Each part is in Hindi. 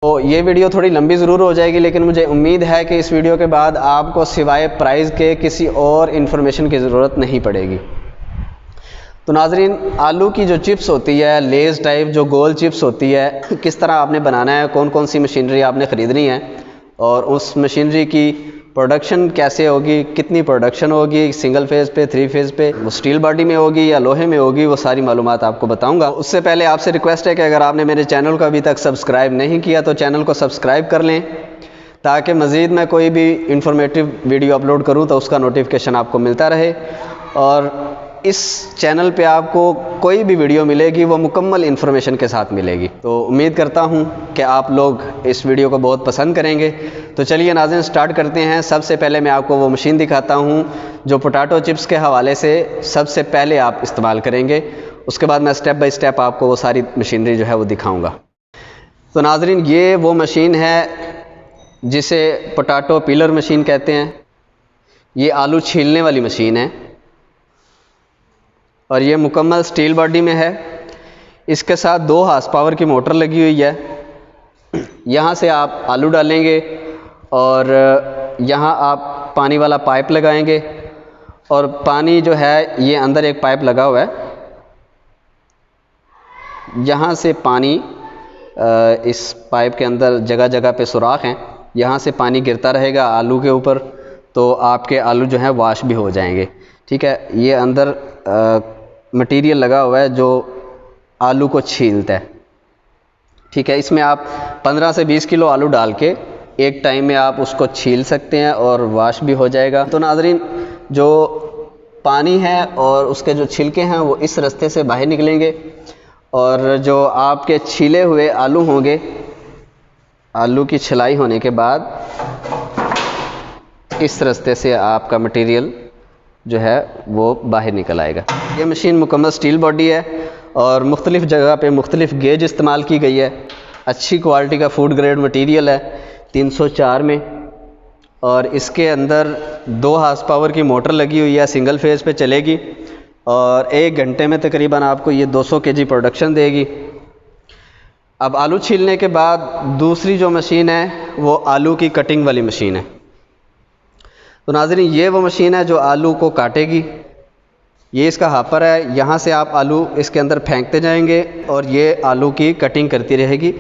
तो ये वीडियो थोड़ी लंबी ज़रूर हो जाएगी, लेकिन मुझे उम्मीद है कि इस वीडियो के बाद आपको सिवाय प्राइस के किसी और इन्फॉर्मेशन की ज़रूरत नहीं पड़ेगी। तो नाजरीन, आलू की जो चिप्स होती है, लेज़ टाइप जो गोल चिप्स होती है, किस तरह आपने बनाना है, कौन कौन सी मशीनरी आपने ख़रीदनी है और उस मशीनरी की प्रोडक्शन कैसे होगी, कितनी प्रोडक्शन होगी, सिंगल फेज़ पे, 3 फेज़ पे, वो स्टील बॉडी में होगी या लोहे में होगी, वो सारी मालूमात आपको बताऊंगा। उससे पहले आपसे रिक्वेस्ट है कि अगर आपने मेरे चैनल को अभी तक सब्सक्राइब नहीं किया तो चैनल को सब्सक्राइब कर लें, ताकि मज़ीद मैं कोई भी इंफॉर्मेटिव वीडियो अपलोड करूं तो उसका नोटिफिकेशन आपको मिलता रहे। और इस चैनल पे आपको कोई भी वीडियो मिलेगी वो मुकम्मल इन्फॉर्मेशन के साथ मिलेगी। तो उम्मीद करता हूँ कि आप लोग इस वीडियो को बहुत पसंद करेंगे। तो चलिए नाज़रीन, स्टार्ट करते हैं। सबसे पहले मैं आपको वो मशीन दिखाता हूँ जो पोटैटो चिप्स के हवाले से सबसे पहले आप इस्तेमाल करेंगे। उसके बाद मैं स्टेप बाय स्टेप आपको वो सारी मशीनरी जो है वो दिखाऊँगा। तो नाज़रीन, ये वो मशीन है जिसे पोटैटो पीलर मशीन कहते हैं। ये आलू छीलने वाली मशीन है और ये मुकम्मल स्टील बॉडी में है। इसके साथ 2 हॉर्स पावर की मोटर लगी हुई है। यहाँ से आप आलू डालेंगे और यहाँ आप पानी वाला पाइप लगाएंगे और पानी जो है ये अंदर एक पाइप लगा हुआ है, यहाँ से पानी इस पाइप के अंदर जगह जगह पे सुराख हैं, यहाँ से पानी गिरता रहेगा आलू के ऊपर, तो आपके आलू जो है वाश भी हो जाएंगे। ठीक है, ये अंदर मटेरियल लगा हुआ है जो आलू को छीलता है। ठीक है, इसमें आप 15 से 20 किलो आलू डाल के एक टाइम में आप उसको छील सकते हैं और वाश भी हो जाएगा। तो नाज़रीन, जो पानी है और उसके जो छिलके हैं वो इस रास्ते से बाहर निकलेंगे और जो आपके छीले हुए आलू होंगे, आलू की छिलाई होने के बाद इस रास्ते से आपका मटेरियल जो है वो बाहर निकल आएगा। ये मशीन मुकम्मल स्टील बॉडी है और मुख्तलिफ़ जगह पे मुख्तलिफ़ गेज इस्तेमाल की गई है। अच्छी क्वालिटी का फूड ग्रेड मटेरियल है 304 में, और इसके अंदर 2 हॉर्स पावर की मोटर लगी हुई है, सिंगल फेज़ पे चलेगी और 1 घंटे में तकरीबन आपको ये 200 kg प्रोडक्शन देगी। अब आलू छीलने के बाद दूसरी जो मशीन है वो आलू की कटिंग वाली मशीन है। तो नाज़रीन, ये वो मशीन है जो आलू को काटेगी। ये इसका हापर है, यहाँ से आप आलू इसके अंदर फेंकते जाएंगे और ये आलू की कटिंग करती रहेगी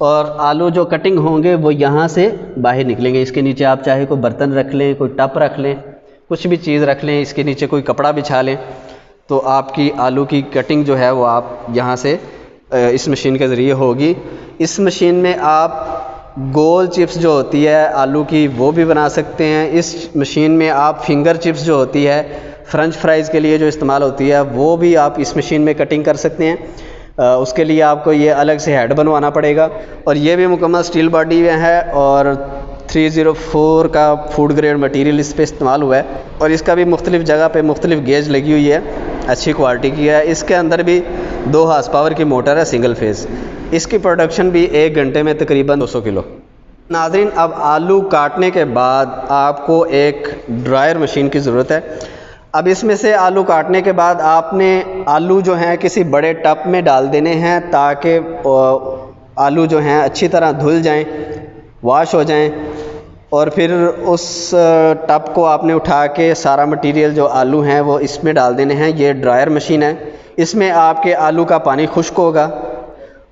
और आलू जो कटिंग होंगे वो यहाँ से बाहर निकलेंगे। इसके नीचे आप चाहे कोई बर्तन रख लें, कोई टप रख लें, कुछ भी चीज़ रख लें, इसके नीचे कोई कपड़ा बिछा लें, तो आपकी आलू की कटिंग जो है वो आप यहाँ से इस मशीन के ज़रिए होगी। इस मशीन में आप गोल चिप्स जो होती है आलू की वो भी बना सकते हैं। इस मशीन में आप फिंगर चिप्स जो होती है फ्रेंच फ्राइज़ के लिए जो इस्तेमाल होती है वो भी आप इस मशीन में कटिंग कर सकते हैं। उसके लिए आपको ये अलग से हेड बनवाना पड़ेगा और ये भी मुकम्मल स्टील बॉडी में है और 304 का फूड ग्रेड मटेरियल इस पर इस्तेमाल हुआ है और इसका भी मुख्तलिफ़ जगह पे मुख्तलिफ़ गेज लगी हुई है, अच्छी क्वालिटी की है। इसके अंदर भी 2 हॉर्स पावर की मोटर है, सिंगल फेज़। इसकी प्रोडक्शन भी 1 घंटे में तकरीबन 200 किलो। नाज़रीन, अब आलू काटने के बाद आपको एक ड्रायर मशीन की ज़रूरत है। अब इसमें से आलू काटने के बाद आपने आलू जो हैं किसी बड़े टब में डाल देने हैं ताकि आलू जो हैं अच्छी तरह धुल जाएं, वाश हो जाएं, और फिर उस टब को आपने उठा के सारा मटेरियल जो आलू हैं वो इसमें डाल देने हैं। ये ड्रायर मशीन है, इसमें आपके आलू का पानी खुश्क होगा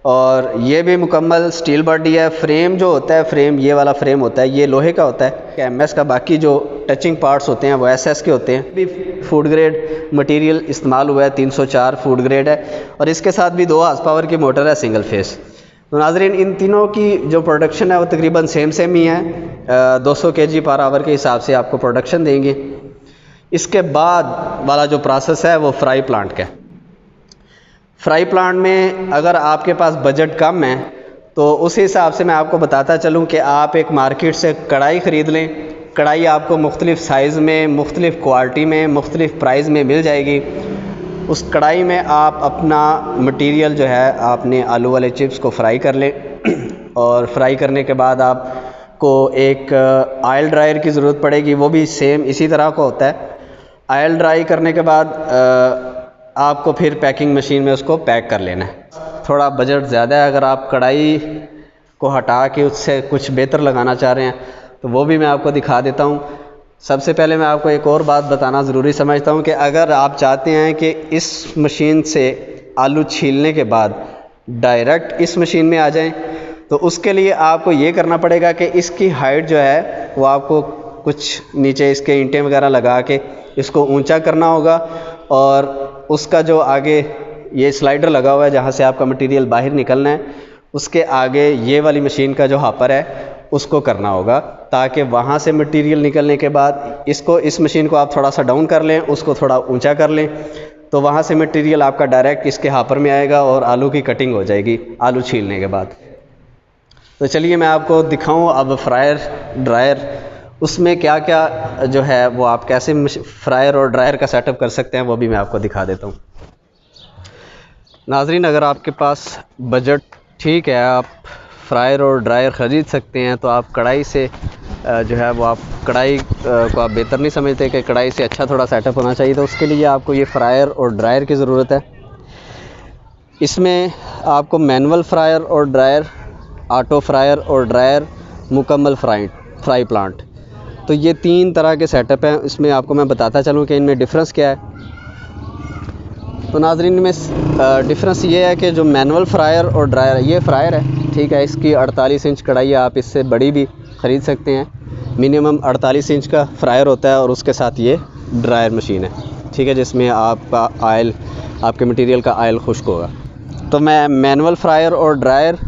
और ये भी मुकम्मल स्टील बॉडी है। फ्रेम जो होता है, फ्रेम ये वाला फ्रेम होता है, ये लोहे का होता है MS का। बाकी जो टचिंग पार्ट्स होते हैं वो SS के होते हैं। भी फूड ग्रेड मटेरियल इस्तेमाल हुआ है, 304 फूड ग्रेड है और इसके साथ भी 2 हॉर्स पावर की मोटर है, सिंगल फेस। तो नाज़रीन, इन तीनों की जो प्रोडक्शन है वो तकरीबन सेम ही है, 200 kg पर आवर के हिसाब से आपको प्रोडक्शन देंगे। इसके बाद वाला जो प्रोसेस है वो फ्राई प्लांट का है। फ्राई प्लांट में अगर आपके पास बजट कम है तो उस हिसाब से मैं आपको बताता चलूँ कि आप एक मार्केट से कढ़ाई ख़रीद लें। कढ़ाई आपको मुख्तलिफ़ साइज़ में, मुख्तलिफ़ क्वालिटी में, मुख्तलिफ़ प्राइस में मिल जाएगी। उस कढ़ाई में आप अपना मटेरियल जो है आपने आलू वाले चिप्स को फ्राई कर लें और फ्राई करने के बाद आपको एक ऑयल ड्रायर की ज़रूरत पड़ेगी, वो भी सेम इसी तरह का होता है। ऑयल ड्राई करने के बाद आपको फिर पैकिंग मशीन में उसको पैक कर लेना है। थोड़ा बजट ज़्यादा है, अगर आप कढ़ाई को हटा के उससे कुछ बेहतर लगाना चाह रहे हैं तो वो भी मैं आपको दिखा देता हूँ। सबसे पहले मैं आपको एक और बात बताना ज़रूरी समझता हूँ कि अगर आप चाहते हैं कि इस मशीन से आलू छीलने के बाद डायरेक्ट इस मशीन में आ जाएं, तो उसके लिए आपको ये करना पड़ेगा कि इसकी हाइट जो है वो आपको कुछ नीचे इसके ईंटें वगैरह लगा के इसको ऊंचा करना होगा, और उसका जो आगे ये स्लाइडर लगा हुआ है जहाँ से आपका मटेरियल बाहर निकलना है, उसके आगे ये वाली मशीन का जो हापर है उसको करना होगा, ताकि वहाँ से मटेरियल निकलने के बाद इस मशीन को आप थोड़ा सा डाउन कर लें, उसको थोड़ा ऊंचा कर लें, तो वहाँ से मटेरियल आपका डायरेक्ट इसके हापर में आएगा और आलू की कटिंग हो जाएगी आलू छीलने के बाद। तो चलिए मैं आपको दिखाऊं अब फ्रायर ड्रायर, उसमें क्या क्या जो है वो आप कैसे फ्रायर और ड्रायर का सेटअप कर सकते हैं वो भी मैं आपको दिखा देता हूँ। नाज़रीन, अगर आपके पास बजट ठीक है, आप फ्रायर और ड्रायर ख़रीद सकते हैं, तो आप कढ़ाई से जो है वो आप कढ़ाई को आप बेहतर नहीं समझते कि कढ़ाई से अच्छा थोड़ा सेटअप होना चाहिए, तो उसके लिए आपको ये फ्रायर और ड्रायर की ज़रूरत है। इसमें आपको मैनुअल फ्रायर और ड्रायर, ऑटो फ्रायर और ड्रायर, मुकम्मल फ्राई प्लांट, तो ये 3 तरह के सेटअप हैं। इसमें आपको मैं बताता चलूँ कि इनमें डिफरेंस क्या है। तो नाज़रीन, में डिफरेंस ये है कि जो मैनुअल फ्रायर और ड्रायर, ये फ्रायर है, ठीक है, इसकी 48 इंच कढ़ाई है, आप इससे बड़ी भी ख़रीद सकते हैं। मिनिमम 48 इंच का फ्रायर होता है और उसके साथ ये ड्रायर मशीन है, ठीक है, जिसमें आपका आयल, आपके मटेरियल का आयल खुश्क होगा। तो मैं मैनुअल फ्रायर और ड्रायर,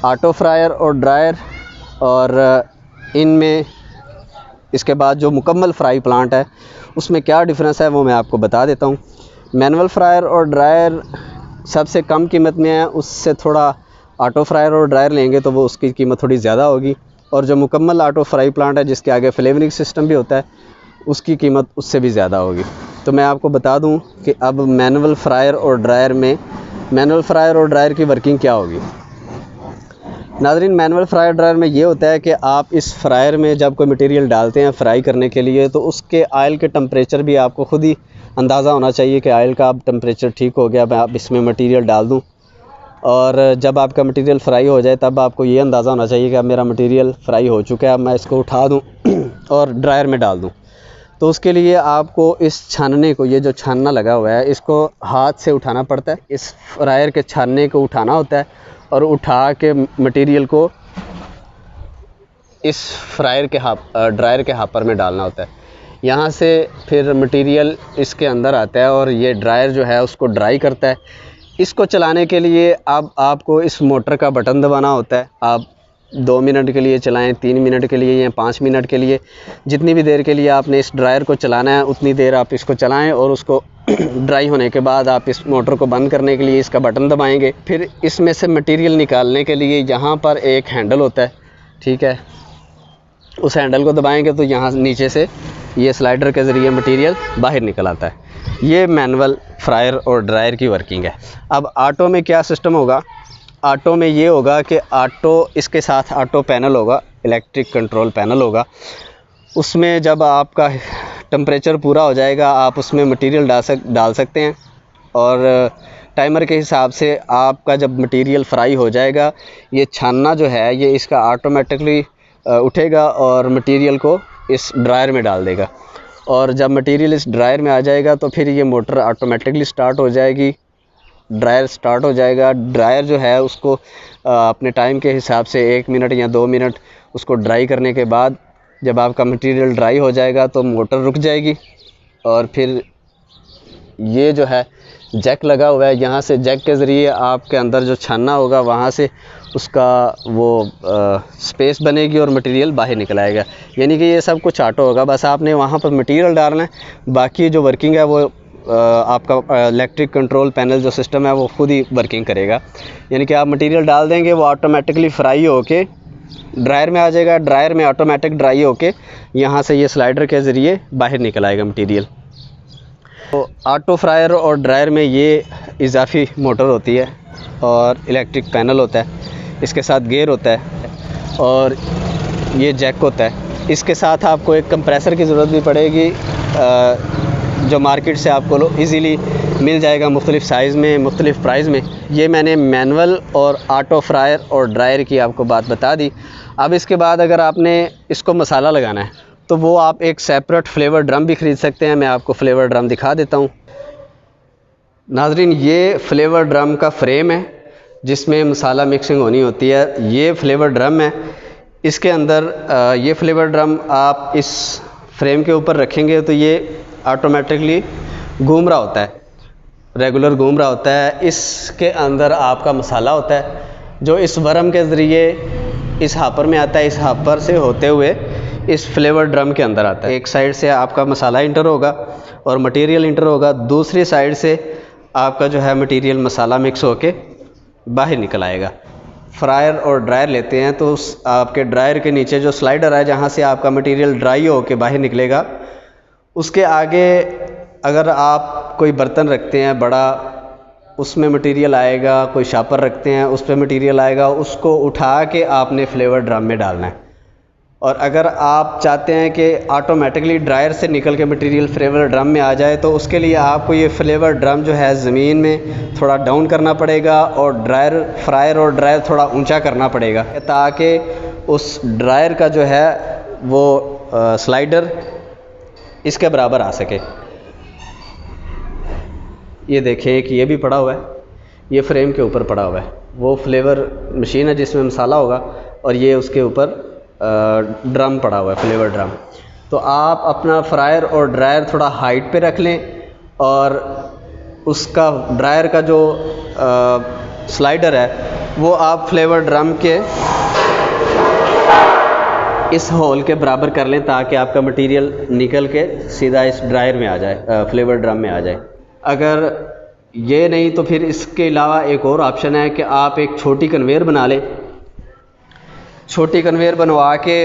ऑटो फ्रायर और ड्रायर, और इनमें इसके बाद जो मुकम्मल फ्राई प्लांट है उसमें क्या डिफरेंस है वो मैं आपको बता देता हूँ। मैनुअल फ्रायर और ड्रायर सबसे कम कीमत में है, उससे थोड़ा ऑटो फ्रायर और ड्रायर लेंगे तो वो उसकी कीमत थोड़ी ज़्यादा होगी, और जो मुकम्मल ऑटो फ्राई प्लांट है जिसके आगे फ्लेवरिंग सिस्टम भी होता है उसकी कीमत उससे भी ज़्यादा होगी। तो मैं आपको बता दूं कि अब मैनुअल फ्रायर और ड्रायर में, मैनुअल फ्रायर और ड्रायर की वर्किंग क्या होगी। नाज़रीन, मैनुअल फ्रायर ड्रायर में ये होता है कि आप इस फ्रायर में जब कोई मटेरियल डालते हैं फ्राई करने के लिए, तो उसके आयल के टेम्परेचर भी आपको ख़ुद ही अंदाज़ा होना चाहिए कि आयल का अब टेम्परेचर ठीक हो गया, मैं अब इसमें मटेरियल डाल दूं। और जब आपका मटेरियल फ्राई हो जाए तब आपको ये अंदाज़ा होना चाहिए कि अब मेरा मटेरियल फ्राई हो चुका है, अब मैं इसको उठा दूं और ड्रायर में डाल दूं। तो उसके लिए आपको इस छानने को, ये जो छानना लगा हुआ है, इसको हाथ से उठाना पड़ता है। इस फ्रायर के छानने को उठाना होता है और उठा के मटेरियल को इस फ्रायर के ड्रायर के हापर में डालना होता है। यहाँ से फिर मटेरियल इसके अंदर आता है और ये ड्रायर जो है उसको ड्राई करता है। इसको चलाने के लिए अब आपको इस मोटर का बटन दबाना होता है। आप 2 मिनट के लिए चलाएं, 3 मिनट के लिए या 5 मिनट के लिए, जितनी भी देर के लिए आपने इस ड्रायर को चलाना है उतनी देर आप इसको चलाएं, और उसको ड्राई होने के बाद आप इस मोटर को बंद करने के लिए इसका बटन दबाएंगे। फिर इसमें से मटेरियल निकालने के लिए यहाँ पर एक हैंडल होता है, ठीक है, उस हैंडल को दबाएंगे तो यहाँ नीचे से ये स्लाइडर के ज़रिए मटेरियल बाहर निकल आता है। ये मैनुअल फ्रायर और ड्रायर की वर्किंग है। अब ऑटो में क्या सिस्टम होगा। ऑटो में ये होगा कि ऑटो, इसके साथ ऑटो पैनल होगा, इलेक्ट्रिक कंट्रोल पैनल होगा। उसमें जब आपका टेम्परेचर पूरा हो जाएगा आप उसमें मटेरियल डाल सकते हैं, और टाइमर के हिसाब से आपका जब मटेरियल फ्राई हो जाएगा, ये छानना जो है ये इसका ऑटोमेटिकली उठेगा और मटेरियल को इस ड्रायर में डाल देगा, और जब मटेरियल इस ड्रायर में आ जाएगा तो फिर ये मोटर ऑटोमेटिकली स्टार्ट हो जाएगी, ड्रायर स्टार्ट हो जाएगा। ड्रायर जो है उसको अपने टाइम के हिसाब से 1 मिनट या 2 मिनट उसको ड्राई करने के बाद जब आपका मटेरियल ड्राई हो जाएगा तो मोटर रुक जाएगी, और फिर ये जो है जैक लगा हुआ है, यहाँ से जैक के ज़रिए आपके अंदर जो छानना होगा वहाँ से उसका वो स्पेस बनेगी और मटेरियल बाहर निकल आएगा। यानी कि ये सब कुछ ऑटो होगा, बस आपने वहाँ पर मटेरियल डालना है, बाकी जो वर्किंग है वो आपका इलेक्ट्रिक कंट्रोल पैनल जो सिस्टम है वो खुद ही वर्किंग करेगा। यानी कि आप मटेरियल डाल देंगे वो ऑटोमेटिकली फ्राई होके ड्रायर में आ जाएगा, ड्रायर में ऑटोमेटिक ड्राई होके यहाँ से ये स्लाइडर के ज़रिए बाहर निकल आएगा मटेरियल। तो ऑटो फ्रायर और ड्रायर में ये इजाफी मोटर होती है और इलेक्ट्रिक पैनल होता है, इसके साथ गियर होता है और ये जैक होता है। इसके साथ आपको एक कंप्रेसर की ज़रूरत भी पड़ेगी, जो मार्केट से आपको इजीली मिल जाएगा मुख्तलिफ़ साइज़ में, मुख्तलिफ़ प्राइस में। ये मैंने मैनुअल और ऑटो फ्रायर और ड्रायर की आपको बात बता दी। अब इसके बाद अगर आपने इसको मसाला लगाना है तो वो आप एक सेपरेट फ्लेवर ड्रम भी ख़रीद सकते हैं। मैं आपको फ्लेवर ड्रम दिखा देता हूँ। नाज़रीन, ये फ्लेवर ड्रम का फ्रेम है जिसमें मसाला मिक्सिंग होनी होती है। ये फ्लेवर ड्रम है। इसके अंदर ये फ्लेवर ड्रम आप इस फ्रेम के ऊपर रखेंगे तो ये ऑटोमेटिकली घूम रहा होता है, रेगुलर घूम रहा होता है। इसके अंदर आपका मसाला होता है जो इस वर्म के ज़रिए इस हापर में आता है। इस हापर से होते हुए इस फ्लेवर ड्रम के अंदर आता है। एक साइड से आपका मसाला इंटर होगा और मटेरियल इंटर होगा, दूसरी साइड से आपका जो है मटेरियल मसाला मिक्स होके बाहर निकल आएगा। फ्रायर और ड्रायर लेते हैं तो उस आपके ड्रायर के नीचे जो स्लाइडर है जहाँ से आपका मटेरियल ड्राई होके बाहर निकलेगा, उसके आगे अगर आप कोई बर्तन रखते हैं बड़ा, उसमें मटेरियल आएगा। कोई शापर रखते हैं उस पर मटेरियल आएगा, उसको उठा के आपने फ्लेवर ड्रम में डालना है। और अगर आप चाहते हैं कि ऑटोमेटिकली ड्रायर से निकल के मटेरियल फ्लेवर ड्रम में आ जाए तो उसके लिए आपको ये फ्लेवर ड्रम जो है ज़मीन में थोड़ा डाउन करना पड़ेगा और फ्रायर और ड्रायर थोड़ा ऊंचा करना पड़ेगा ताकि उस ड्रायर का जो है वो स्लाइडर इसके बराबर आ सके। ये देखें कि ये भी पड़ा हुआ है, ये फ्रेम के ऊपर पड़ा हुआ है। वो फ्लेवर मशीन है जिसमें मसाला होगा और ये उसके ऊपर ड्रम पड़ा हुआ है, फ्लेवर ड्रम। तो आप अपना फ्रायर और ड्रायर थोड़ा हाइट पे रख लें और उसका ड्रायर का जो स्लाइडर है वो आप फ्लेवर ड्रम के इस होल के बराबर कर लें ताकि आपका मटेरियल निकल के सीधा इस ड्रायर में आ जाए, फ्लेवर ड्रम में आ जाए। अगर ये नहीं तो फिर इसके अलावा एक और ऑप्शन है कि आप एक छोटी कन्वेयर बना लें। छोटी कन्वेयर बनवा के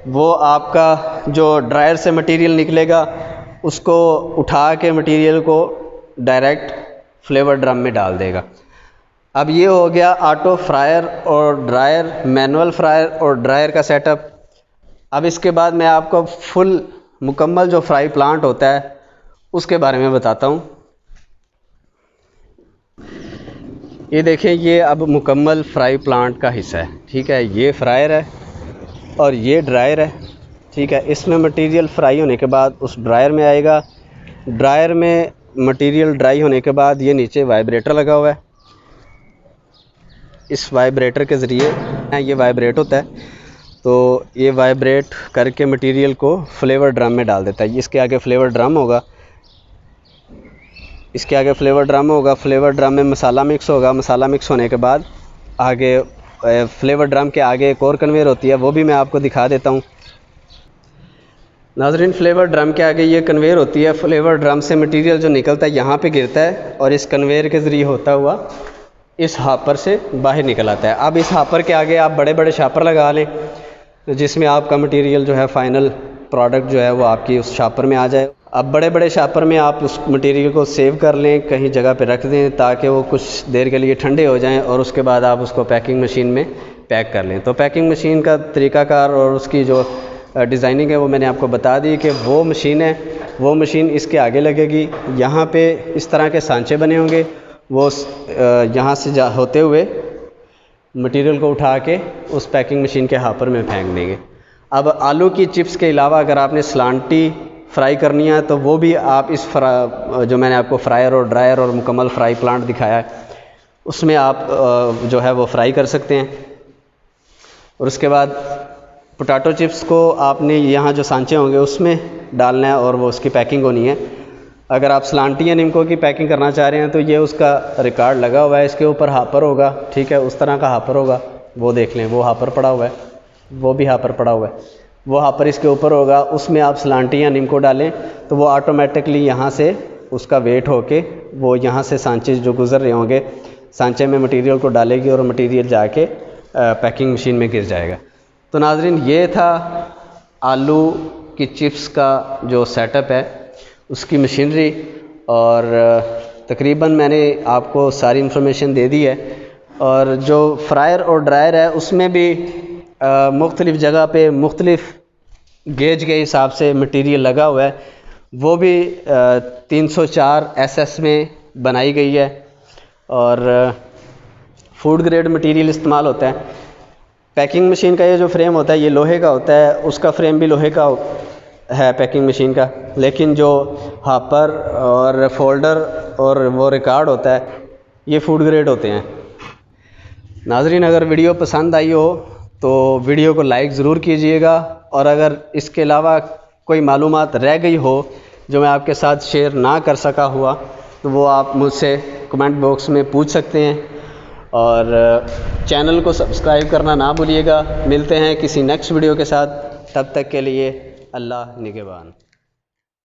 वो आपका जो ड्रायर से मटेरियल निकलेगा उसको उठा के मटेरियल को डायरेक्ट फ्लेवर ड्रम में डाल देगा। अब ये हो गया ऑटो फ्रायर और ड्रायर, मैनुअल फ्रायर और ड्रायर का सेटअप। अब इसके बाद मैं आपको फुल मुकम्मल जो फ्राई प्लांट होता है उसके बारे में बताता हूँ। ये देखें, ये अब मुकम्मल फ्राई प्लांट का हिस्सा है। ठीक है, ये फ्रायर है और ये ड्रायर है। ठीक है, इसमें मटेरियल फ्राई होने के बाद उस ड्रायर में आएगा। ड्रायर में मटेरियल ड्राई होने के बाद ये नीचे वाइब्रेटर लगा हुआ है। इस वाइब्रेटर के ज़रिए ये वाइब्रेट होता है, तो ये वाइब्रेट करके मटेरियल को फ्लेवर ड्रम में डाल देता है। इसके आगे फ्लेवर ड्रम होगा, इसके आगे फ्लेवर ड्रम होगा। फ्लेवर ड्रम में मसाला मिक्स होगा। मसाला मिक्स होने के बाद आगे फ्लेवर ड्रम के आगे एक और कन्वेयर होती है, वो भी मैं आपको दिखा देता हूँ। नाज़रीन, फ्लेवर ड्रम के आगे ये कन्वेयर होती है। फ्लेवर ड्रम से मटेरियल जो निकलता है यहाँ पे गिरता है और इस कन्वेयर के ज़रिए होता हुआ इस हापर से बाहर निकल आता है। अब इस हापर के आगे आप बड़े बड़े शापर लगा लें जिसमें आपका मटेरियल जो है फ़ाइनल प्रोडक्ट जो है वो आपकी उस शापर में आ जाए। अब बड़े बड़े शापर में आप उस मटेरियल को सेव कर लें, कहीं जगह पे रख दें ताकि वो कुछ देर के लिए ठंडे हो जाएं और उसके बाद आप उसको पैकिंग मशीन में पैक कर लें। तो पैकिंग मशीन का तरीक़ाकार और उसकी जो डिज़ाइनिंग है वो मैंने आपको बता दी कि वो मशीन है, वो मशीन इसके आगे लगेगी। यहाँ पे इस तरह के सांचे बने होंगे, वो यहाँ से होते हुए मटेरियल को उठा के उस पैकिंग मशीन के हापर में फेंक देंगे। अब आलू की चिप्स के अलावा अगर आपने सलांटी फ्राई करनी है तो वो भी आप इस जो मैंने आपको फ्रायर और ड्रायर और मुकम्मल फ्राई प्लांट दिखाया है उसमें आप जो है वो फ्राई कर सकते हैं। और उसके बाद पोटैटो चिप्स को आपने यहाँ जो सांचे होंगे उसमें डालना है और वो उसकी पैकिंग होनी है। अगर आप सलांटी या निमको की पैकिंग करना चाह रहे हैं तो ये उसका रिकॉर्ड लगा हुआ है, इसके ऊपर हापर होगा। ठीक है, उस तरह का हापर होगा, वो देख लें, वो हापर पड़ा हुआ है, वो भी हापर पड़ा हुआ है, वो हापर इसके ऊपर होगा। उसमें आप सलांटी या निमको डालें तो वो ऑटोमेटिकली यहाँ से उसका वेट होके वो यहाँ से सांचे जो गुज़र रहे होंगे सांचे में मटेरियल को डालेगी और मटेरियल जाके पैकिंग मशीन में गिर जाएगा। तो नाज़रीन, ये था आलू की चिप्स का जो सेटअप है उसकी मशीनरी, और तकरीबन मैंने आपको सारी इन्फॉर्मेशन दे दी है। और जो फ्रायर और ड्रायर है उसमें भी मुख्तलिफ़ जगह पे मुख्तलिफ़ गेज के हिसाब से मटेरियल लगा हुआ है। वो भी 304 SS में बनाई गई है और फूड ग्रेड मटेरियल इस्तेमाल होता है। पैकिंग मशीन का ये जो फ्रेम होता है ये लोहे का होता है, उसका फ्रेम भी लोहे का है पैकिंग मशीन का, लेकिन जो हापर और फोल्डर और वो रिकॉर्ड होता है ये फूड ग्रेड होते हैं। नाज़रीन, अगर वीडियो पसंद आई हो तो वीडियो को लाइक ज़रूर कीजिएगा, और अगर इसके अलावा कोई मालूमात रह गई हो जो मैं आपके साथ शेयर ना कर सका हुआ तो वो आप मुझसे कमेंट बॉक्स में पूछ सकते हैं, और चैनल को सब्सक्राइब करना ना भूलिएगा। मिलते हैं किसी नेक्स्ट वीडियो के साथ, तब तक के लिए अल्लाह निगहबान।